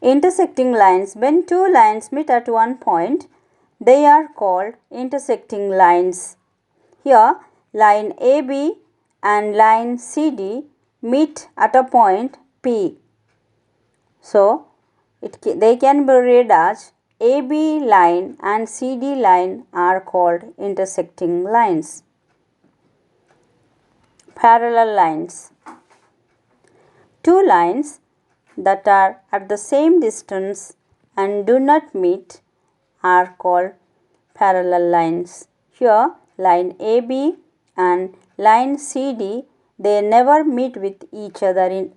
Intersecting lines. When two lines meet at one point, they are called intersecting lines. Here, line AB and line CD meet at a point P. So, they can be read as AB line and CD line are called intersecting lines. Parallel lines. Two lines that are at the same distance and do not meet are called parallel lines. Here, line AB and line CD, they never meet with each other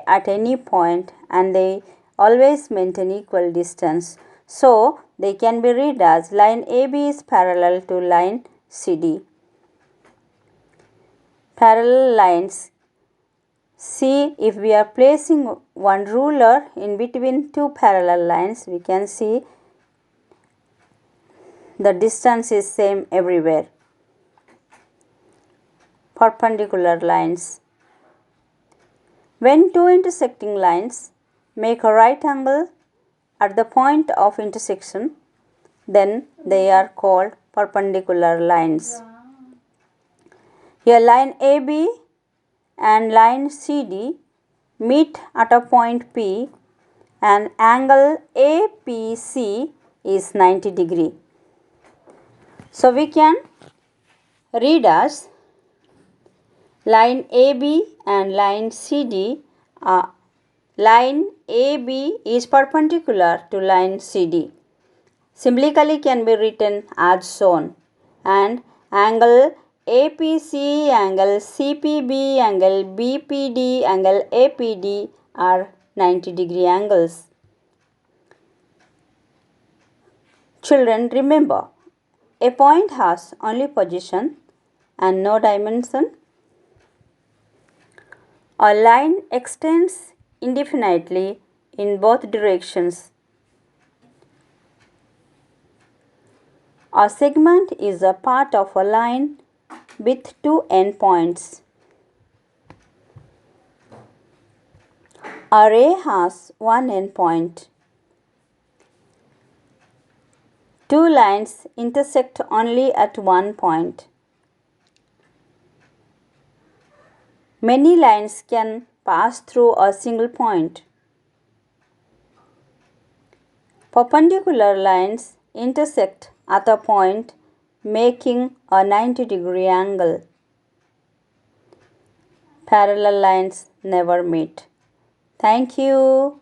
at any point and they always maintain equal distance. So, they can be read as line AB is parallel to line CD. Parallel lines. See, if we are placing one ruler in between two parallel lines, we can see the distance is same everywhere. Perpendicular lines. When two intersecting lines make a right angle at the point of intersection, then they are called perpendicular lines. Here line AB and line CD meet at a point P and angle APC is 90 degree. So we can read as line AB and line CD. Line AB is perpendicular to line CD. Symbolically can be written as shown, and angle APC, angle CPB, angle BPD, angle APD are 90 degree angles. Children, remember, a point has only position and no dimension. A line extends indefinitely in both directions. A segment is a part of a line with two endpoints. A ray has one endpoint. Two lines intersect only at one point. Many lines can pass through a single point. Perpendicular lines intersect at a point making a 90 degree angle. Parallel lines never meet. Thank you.